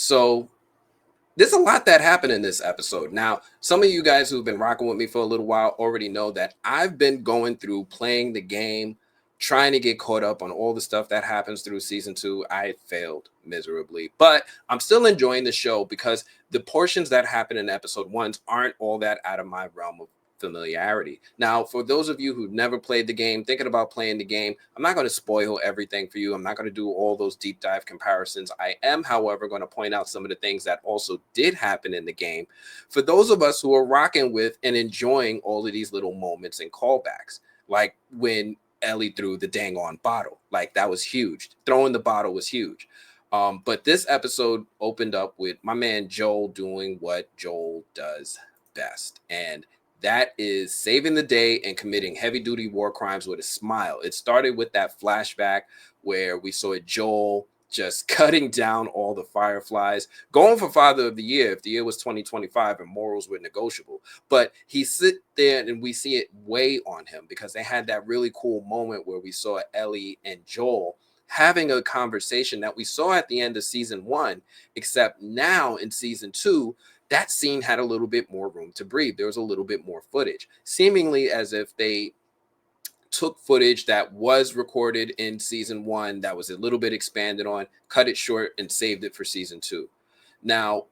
So there's a lot that happened in this episode. Now, some of you guys who've been rocking with me for a little while already know that I've been going through playing the game, trying to get caught up on all the stuff that happens through season 2. I failed miserably, but I'm still enjoying the show because the portions that happen in episode 1 aren't all that out of my realm of familiarity. Now, for those of you who've never played the game, thinking about playing the game, I'm not going to spoil everything for you. I'm not going to do all those deep dive comparisons. I am, however, going to point out some of the things that also did happen in the game for those of us who are rocking with and enjoying all of these little moments and callbacks, like when Ellie threw the dang on bottle. Like, that was huge. Throwing the bottle was huge. But this episode opened up with my man Joel doing what Joel does best, and that is saving the day and committing heavy-duty war crimes with a smile. It started with that flashback where we saw Joel just cutting down all the fireflies, going for Father of the Year if the year was 2025 and morals were negotiable. But he sit there and we see it weigh on him because they had that really cool moment where we saw Ellie and Joel having a conversation that we saw at the end of season 1, except now in season 2, that scene had a little bit more room to breathe. There was a little bit more footage, seemingly as if they took footage that was recorded in season 1 that was a little bit expanded on, cut it short, and saved it for season 2. Now,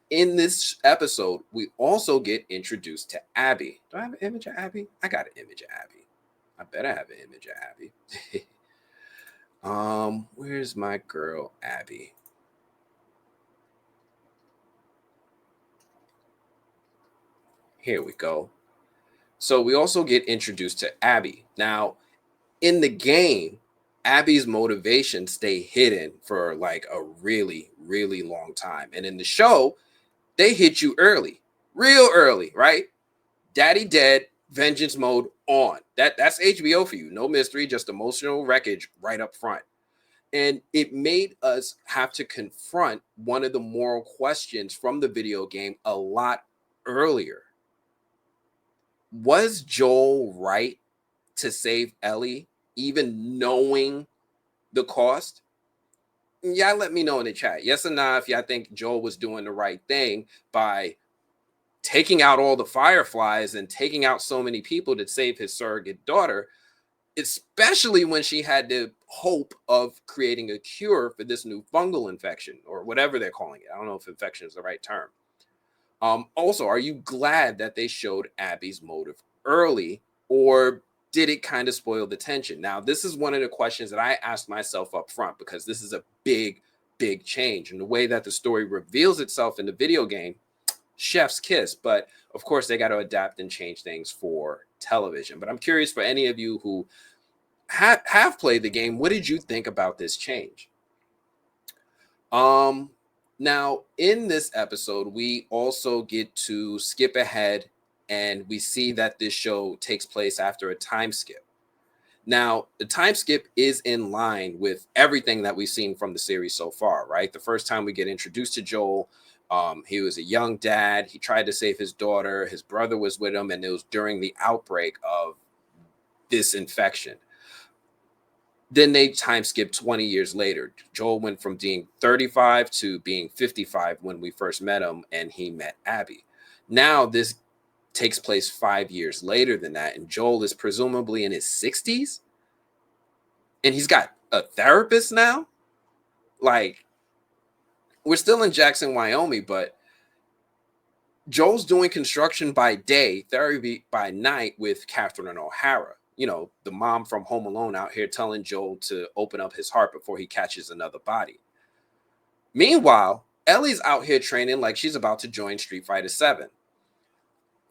in this episode, we also get introduced to Abby. Do I have an image of Abby? I got an image of Abby. I better have an image of Abby. Where's my girl Abby? Here we go. So we also get introduced to Abby. Now, in the game, Abby's motivations stay hidden for like a really, really long time. And in the show, they hit you early, real early, right? Daddy dead, vengeance mode on. That's HBO for you. No mystery, just emotional wreckage right up front. And it made us have to confront one of the moral questions from the video game a lot earlier. Was Joel right to save Ellie, even knowing the cost? Y'all let me know in the chat. Yes or no, if y'all think Joel was doing the right thing by taking out all the fireflies and taking out so many people to save his surrogate daughter, especially when she had the hope of creating a cure for this new fungal infection or whatever they're calling it. I don't know if infection is the right term. Also, are you glad that they showed Abby's motive early, or did it kind of spoil the tension? Now, this is one of the questions that I asked myself up front because this is a big, big change. And the way that the story reveals itself in the video game, chef's kiss. But of course, they got to adapt and change things for television. But I'm curious, for any of you who have played the game, what did you think about this change? Now, in this episode, we also get to skip ahead and we see that this show takes place after a time skip. Now, the time skip is in line with everything that we've seen from the series so far, right? The first time we get introduced to Joel, he was a young dad. He tried to save his daughter. His brother was with him, and it was during the outbreak of this infection. Then they time skip 20 years later. Joel went from being 35 to being 55 when we first met him, and he met Abby. Now this takes place 5 years later than that, and Joel is presumably in his 60s, and he's got a therapist now. Like, we're still in Jackson, Wyoming, but Joel's doing construction by day, therapy by night with Catherine O'Hara. You know, the mom from Home Alone out here telling Joel to open up his heart before he catches another body. Meanwhile, Ellie's out here training like she's about to join Street Fighter 7.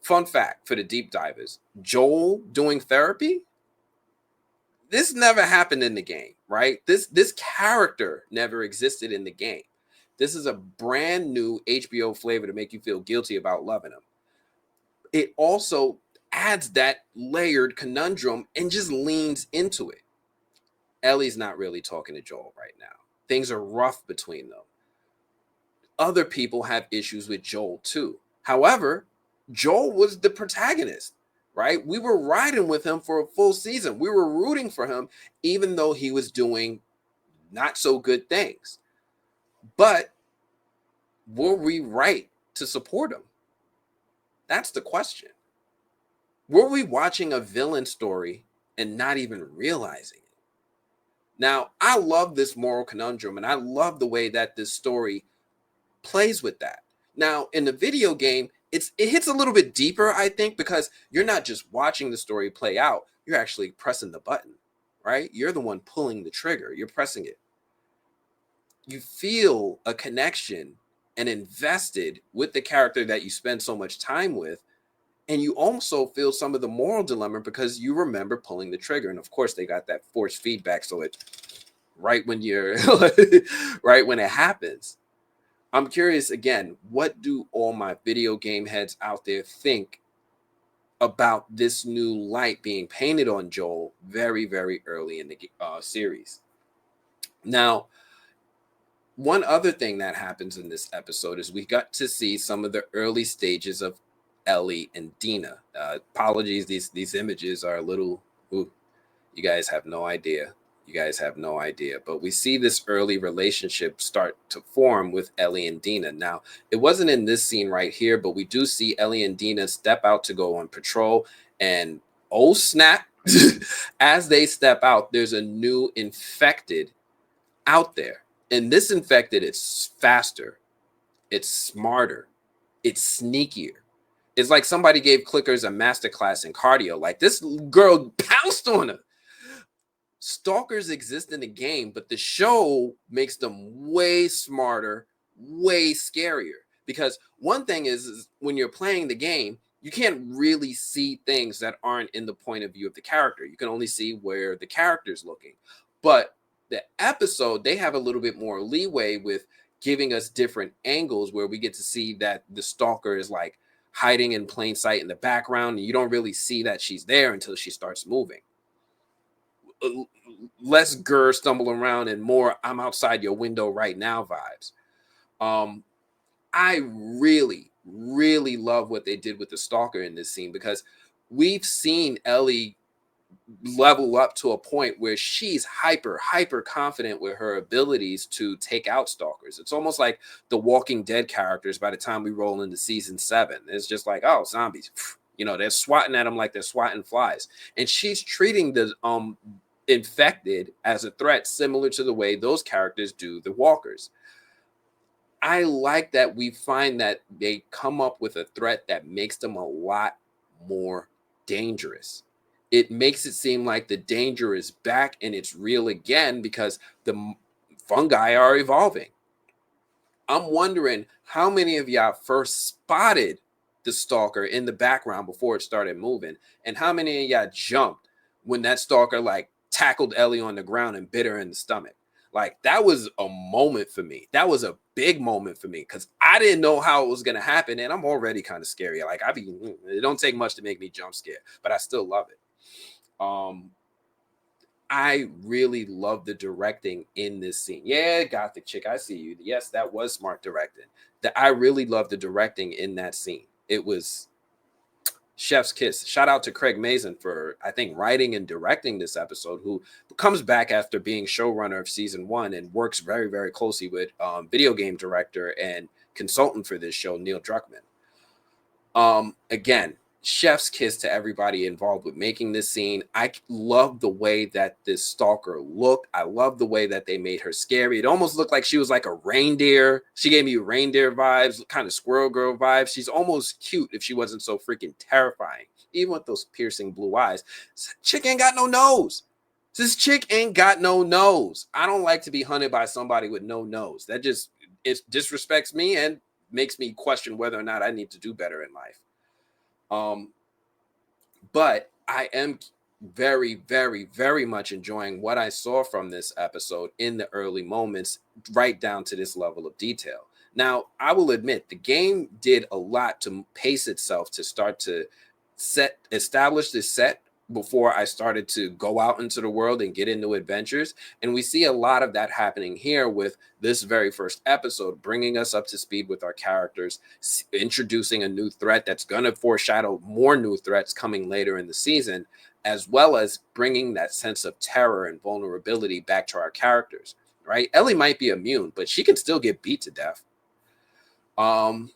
Fun fact for the deep divers, Joel doing therapy? This never happened in the game, right? This character never existed in the game. This is a brand new HBO flavor to make you feel guilty about loving him. It also adds that layered conundrum and just leans into it. Ellie's not really talking to Joel right now. Things are rough between them. Other people have issues with Joel too. However, Joel was the protagonist, right? We were riding with him for a full season. We were rooting for him, even though he was doing not so good things. But were we right to support him? That's the question. Were we watching a villain story and not even realizing it? Now, I love this moral conundrum, and I love the way that this story plays with that. Now, in the video game, it hits a little bit deeper, I think, because you're not just watching the story play out, you're actually pressing the button, right? You're the one pulling the trigger, you're pressing it. You feel a connection and invested with the character that you spend so much time with. And you also feel some of the moral dilemma because you remember pulling the trigger. And of course, they got that forced feedback. So it's right when you're right when it happens. I'm curious again, what do all my video game heads out there think about this new light being painted on Joel very, very early in the series? Now, one other thing that happens in this episode is we got to see some of the early stages of Ellie and Dina. Apologies, these images are a little, ooh, you guys have no idea. You guys have no idea. But we see this early relationship start to form with Ellie and Dina. Now, it wasn't in this scene right here, but we do see Ellie and Dina step out to go on patrol. And oh snap, as they step out, there's a new infected out there. And this infected, it's faster, it's smarter, it's sneakier. It's like somebody gave clickers a masterclass in cardio. Like this girl pounced on her. Stalkers exist in the game, but the show makes them way smarter, way scarier. Because one thing is when you're playing the game, you can't really see things that aren't in the point of view of the character. You can only see where the character's looking. But the episode, they have a little bit more leeway with giving us different angles where we get to see that the stalker is like hiding in plain sight in the background, and you don't really see that she's there until she starts moving. Less Gurr stumbling around and more I'm outside your window right now vibes. I really, really love what they did with the stalker in this scene, because we've seen Ellie level up to a point where she's hyper confident with her abilities to take out stalkers. It's almost like the Walking Dead characters by the time we roll into season 7. It's just like, oh, zombies, you know, they're swatting at them like they're swatting flies, and she's treating the infected as a threat similar to the way those characters do the walkers. I like that we find that they come up with a threat that makes them a lot more dangerous. It makes it seem like the danger is back and it's real again because the fungi are evolving. I'm wondering how many of y'all first spotted the stalker in the background before it started moving, and how many of y'all jumped when that stalker like tackled Ellie on the ground and bit her in the stomach. Like that was a moment for me. That was a big moment for me because I didn't know how it was gonna happen, and I'm already kind of scary. Like it don't take much to make me jump scare, but I still love it. I really love the directing in this scene. Yeah, Gothic chick, I see you. Yes, that was smart directing. That I really love the directing in that scene. It was chef's kiss. Shout out to Craig Mazin for, I think, writing and directing this episode, who comes back after being showrunner of season 1 and works very, very closely with video game director and consultant for this show, Neil Druckmann. Again, chef's kiss to everybody involved with making this scene. I love the way that this stalker looked. I love the way that they made her scary. It almost looked like she was like a reindeer. She gave me reindeer vibes, kind of squirrel girl vibes. She's almost cute if she wasn't so freaking terrifying, even with those piercing blue eyes. This chick ain't got no nose. This chick ain't got no nose. I don't like to be hunted by somebody with no nose. That just, it disrespects me and makes me question whether or not I need to do better in life. But I am very, very, very much enjoying what I saw from this episode in the early moments, right down to this level of detail. Now, I will admit the game did a lot to pace itself to start to establish this set before I started to go out into the world and get into adventures. And we see a lot of that happening here with this very first episode, bringing us up to speed with our characters, introducing a new threat that's going to foreshadow more new threats coming later in the season, as well as bringing that sense of terror and vulnerability back to our characters, right? Ellie might be immune, but she can still get beat to death. Um,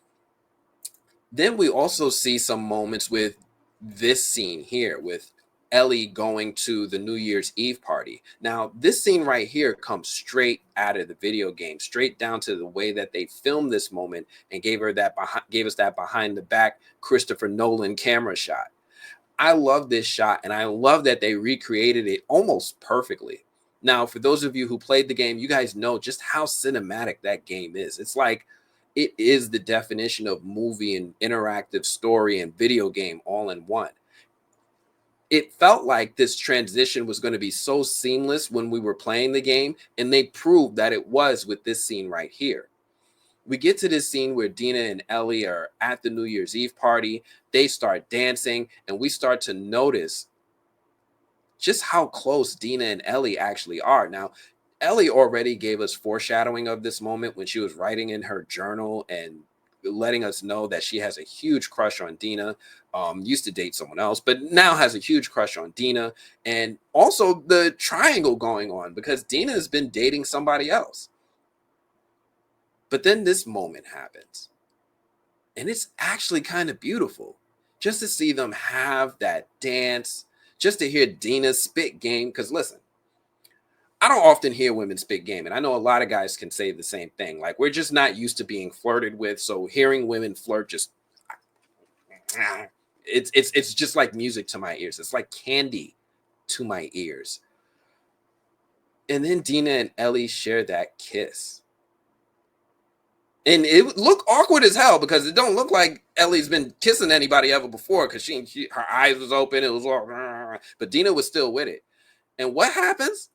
then we also see some moments with this scene here with Ellie going to the New Year's Eve party. Now, this scene right here comes straight out of the video game, straight down to the way that they filmed this moment and gave us that behind the back Christopher Nolan camera shot. I love this shot, and I love that they recreated it almost perfectly. Now, for those of you who played the game, you guys know just how cinematic that game is. It's like it is the definition of movie and interactive story and video game all in one. It felt like this transition was going to be so seamless when we were playing the game, and they proved that it was with this scene right here. We get to this scene where Dina and Ellie are at the New Year's Eve party. They start dancing, and we start to notice just how close Dina and Ellie actually are. Now, Ellie already gave us foreshadowing of this moment when she was writing in her journal and letting us know that she has a huge crush on Dina. Used to date someone else, but now has a huge crush on Dina. And also the triangle going on because Dina has been dating somebody else. But then this moment happens. And it's actually kind of beautiful just to see them have that dance, just to hear Dina spit game. Because listen, I don't often hear women spit game, and I know a lot of guys can say the same thing. Like, we're just not used to being flirted with, so hearing women flirt just it's just like music to my ears. It's like candy to my ears. And then Dina and Ellie share that kiss. And it would look awkward as hell because it don't look like Ellie's been kissing anybody ever before because her eyes was open. It was all, but Dina was still with it. And what happens?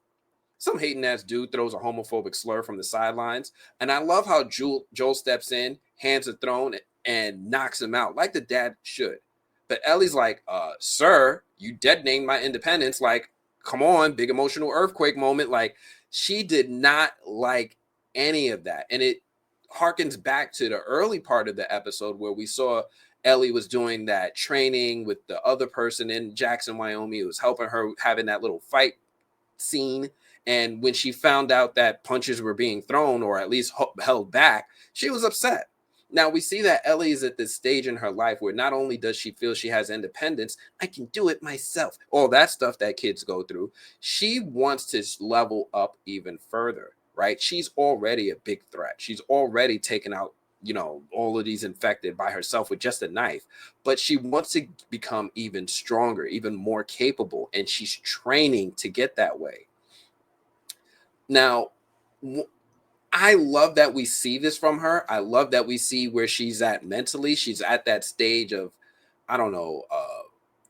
Some hating ass dude throws a homophobic slur from the sidelines. And I love how Joel steps in, hands are thrown, and knocks him out like the dad should. But Ellie's like, sir, you dead named my independence. Like, come on, big emotional earthquake moment. Like, she did not like any of that. And it harkens back to the early part of the episode where we saw Ellie was doing that training with the other person in Jackson, Wyoming. It was helping her having that little fight scene. And when she found out that punches were being thrown or at least held back, she was upset. Now we see that Ellie is at this stage in her life where not only does she feel she has independence, I can do it myself, all that stuff that kids go through, she wants to level up even further, right? She's already a big threat. She's already taken out, all of these infected by herself with just a knife, but she wants to become even stronger, even more capable, and she's training to get that way. Now, I love that we see this from her. I love that we see where she's at mentally. She's at that stage of, I don't know,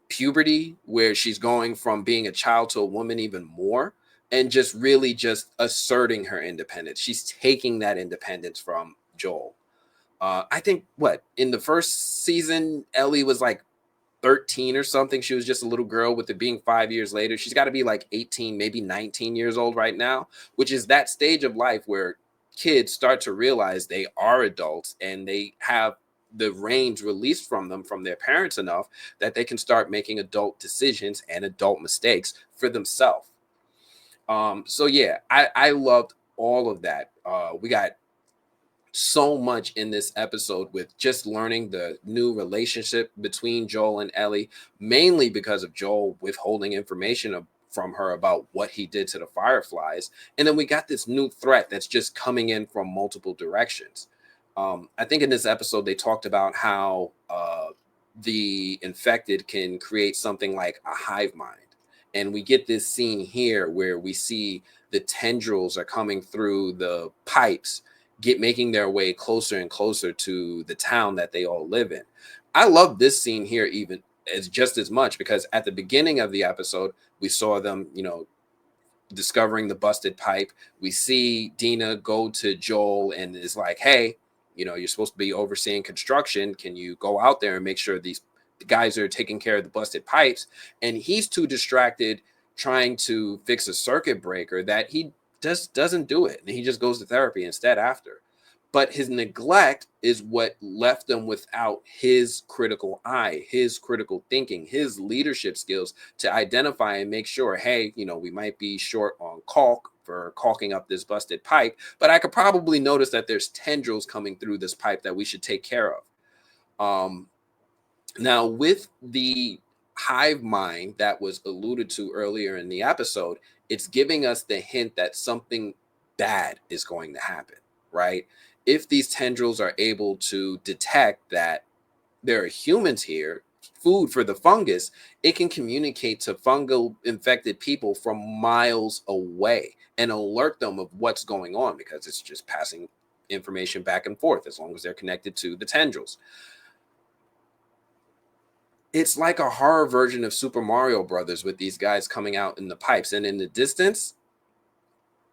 puberty, where she's going from being a child to a woman even more, and just really just asserting her independence. She's taking that independence from Joel. I think what in the first season, Ellie was like 13 or something. She was just a little girl. With it being 5 years later, she's got to be like 18, maybe 19 years old right now, which is that stage of life where kids start to realize they are adults and they have the reins released from them from their parents enough that they can start making adult decisions and adult mistakes for themselves. So yeah, I loved all of that. We got so much in this episode with just learning the new relationship between Joel and Ellie, mainly because of Joel withholding information from her about what he did to the Fireflies. And then we got this new threat that's just coming in from multiple directions. I think in this episode, they talked about how the infected can create something like a hive mind. And we get this scene here where we see the tendrils are coming through the pipes, making their way closer and closer to the town that they all live in. I love this scene here even as just as much because at the beginning of the episode, we saw them, discovering the busted pipe. We see Dina go to Joel and is like, hey, you're supposed to be overseeing construction. Can you go out there and make sure these guys are taking care of the busted pipes? And he's too distracted trying to fix a circuit breaker that he just doesn't do it. And he just goes to therapy instead after. But his neglect is what left them without his critical eye, his critical thinking, his leadership skills to identify and make sure, hey, we might be short on caulk for caulking up this busted pipe, but I could probably notice that there's tendrils coming through this pipe that we should take care of. Now, with the hive mind that was alluded to earlier in the episode, it's giving us the hint that something bad is going to happen, right? If these tendrils are able to detect that there are humans here, food for the fungus, it can communicate to fungal infected people from miles away and alert them of what's going on, because it's just passing information back and forth as long as they're connected to the tendrils. It's like a horror version of Super Mario Brothers with these guys coming out in the pipes, and in the distance,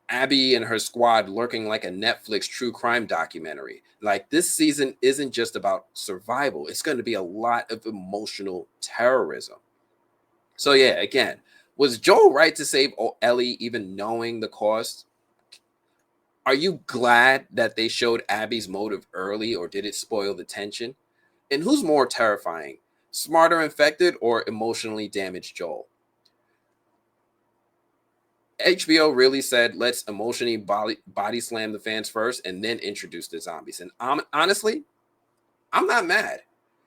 Abby and her squad lurking like a Netflix true crime documentary. Like, this season isn't just about survival. It's going to be a lot of emotional terrorism. So yeah, again, was Joel right to save Ellie even knowing the cost? Are you glad that they showed Abby's motive early, or did it spoil the tension? And who's more terrifying, smarter infected or emotionally damaged Joel? HBO really said, let's emotionally body slam the fans first and then introduce the zombies. And honestly, I'm not mad.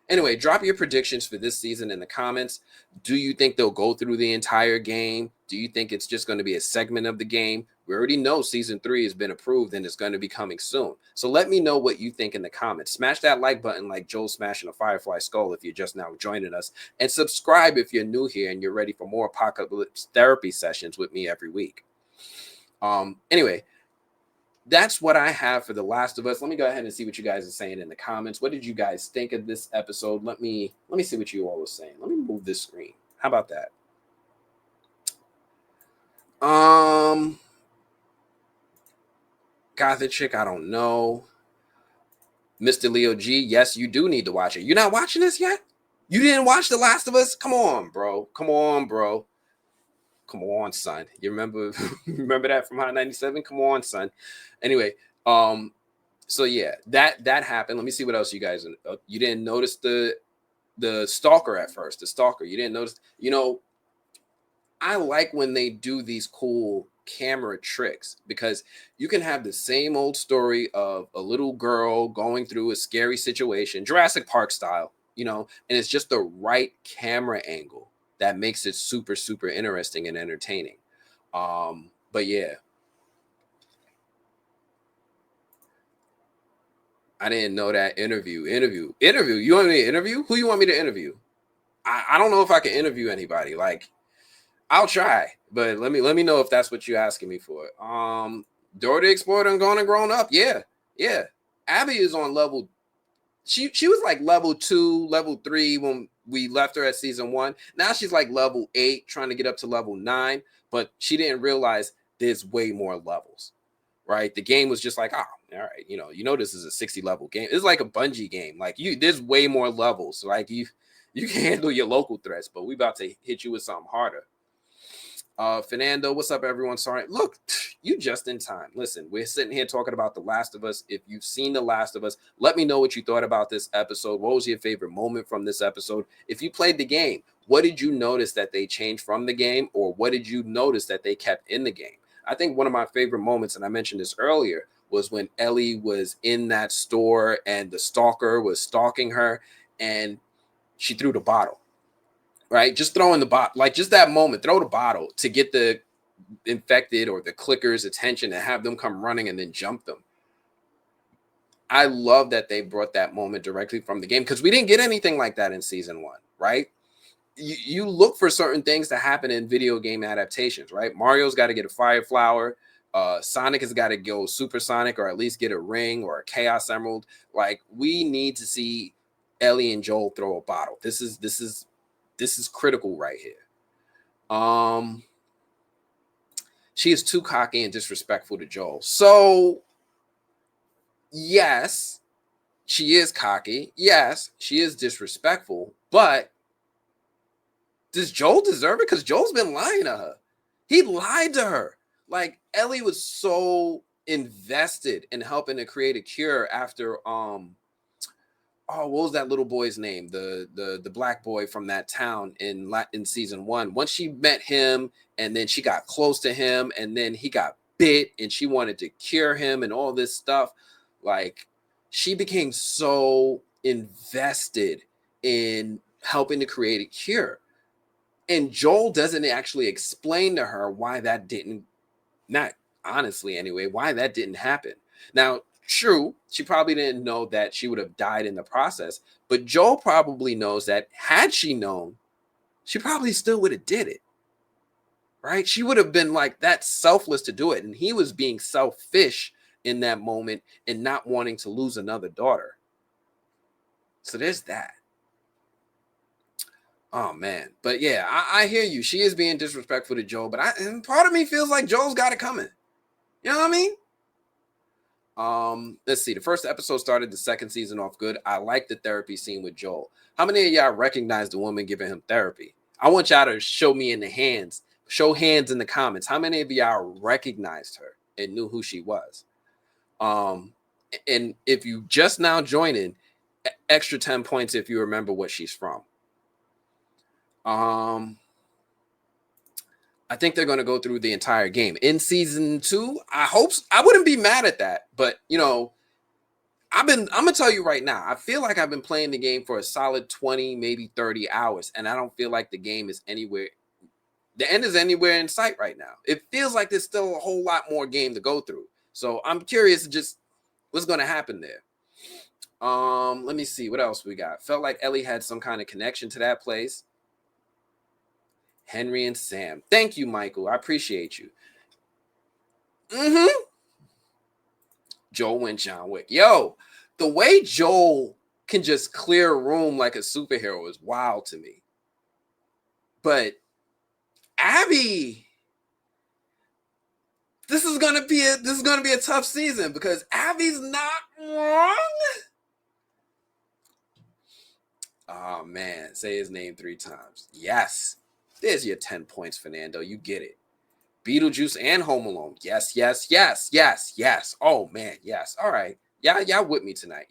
Anyway, drop your predictions for this season in the comments. Do you think they'll go through the entire game? Do you think it's just going to be a segment of the game? We already know season 3 has been approved and is going to be coming soon. So let me know what you think in the comments. Smash that like button like Joel smashing a Firefly skull if you're just now joining us. And subscribe if you're new here and you're ready for more apocalypse therapy sessions with me every week. Anyway, that's what I have for The Last of Us. Let me go ahead and see what you guys are saying in the comments. What did you guys think of this episode? Let me see what you all are saying. Let me move this screen. How about that? Gothic chick, I don't know. Mr. Leo G, yes, you do need to watch it. You're not watching this yet? You didn't watch The Last of Us? Come on, bro. Come on, son. You remember that from Hot 97? Come on, son. Anyway, so yeah, that happened. Let me see what else you guys. You didn't notice the stalker at first. The stalker. You didn't notice. I like when they do these cool camera tricks, because you can have the same old story of a little girl going through a scary situation, Jurassic Park style, and it's just the right camera angle that makes it super, super interesting and entertaining. But yeah, I didn't know that interview. You want me to interview? Who you want me to interview? I don't know if I can interview anybody. Like, I'll try, but let me know if that's what you're asking me for. Dora the Explorer and Gone and Grown Up. Yeah. Abby is on level. She was like level 2, level 3 when we left her at season 1. Now she's like level 8, trying to get up to level 9. But she didn't realize there's way more levels, right? The game was just like, oh, all right, this is a 60 level game. It's like a Bungie game. Like, there's way more levels. Like, you can handle your local threats, but we about to hit you with something harder. Fernando, what's up, everyone? Sorry, look, you just in time. Listen, we're sitting here talking about The Last of Us. If you've seen The Last of Us, let me know what you thought about this episode. What was your favorite moment from this episode? If you played the game, what did you notice that they changed from the game, or what did you notice that they kept in the game? I think one of my favorite moments, and I mentioned this earlier, was when Ellie was in that store and the stalker was stalking her and she threw the bottle. Right? Just throwing the bottle, like just that moment, throw the bottle to get the infected or the clickers' attention and have them come running and then jump them. I love that they brought that moment directly from the game, because we didn't get anything like that in season 1, right? You look for certain things to happen in video game adaptations, right? Mario's got to get a fire flower. Sonic has got to go supersonic, or at least get a ring or a chaos emerald. Like, we need to see Ellie and Joel throw a bottle. This is critical right here. She is too cocky and disrespectful to Joel. So, yes, she is cocky. Yes, she is disrespectful. But does Joel deserve it? Because Joel's been lying to her. He lied to her. Like, Ellie was so invested in helping to create a cure after what was that little boy's name? The black boy from that town in season 1. Once she met him and then she got close to him and then he got bit and she wanted to cure him and all this stuff, like she became so invested in helping to create a cure. And Joel doesn't actually explain to her why that didn't, not honestly anyway, why that didn't happen. Now, true, she probably didn't know that she would have died in the process, but Joel probably knows that had she known, she probably still would have did it. Right? She would have been like that selfless to do it. And he was being selfish in that moment and not wanting to lose another daughter. So there's that. Oh man. But yeah, I hear you. She is being disrespectful to Joel, but and part of me feels like Joel's got it coming. You know what I mean? Let's see. The first episode started the second season off good. I like the therapy scene with Joel. How many of y'all recognize the woman giving him therapy? I want y'all to show me in the hands. Show hands in the comments. How many of y'all recognized her and knew who she was? And if you just now joining, extra 10 points if you remember what she's from. I think they're going to go through the entire game in season 2. I wouldn't be mad at that, but you know, I'm going to tell you right now, I feel like I've been playing the game for a solid 20, maybe 30 hours. And I don't feel like the game is anywhere. The end is anywhere in sight right now. It feels like there's still a whole lot more game to go through. So I'm curious just what's going to happen there. Let me see what else we got. Felt like Ellie had some kind of connection to that place. Henry and Sam. Thank you, Michael. I appreciate you. Joel went John Wick. Yo, the way Joel can just clear a room like a superhero is wild to me. But Abby, this is gonna be a tough season because Abby's not wrong. Oh man, say his name 3 times. Yes. There's your 10 points, Fernando. You get it. Beetlejuice and Home Alone. Yes, yes, yes, yes, yes. Oh man, yes. All right. Y'all with me tonight.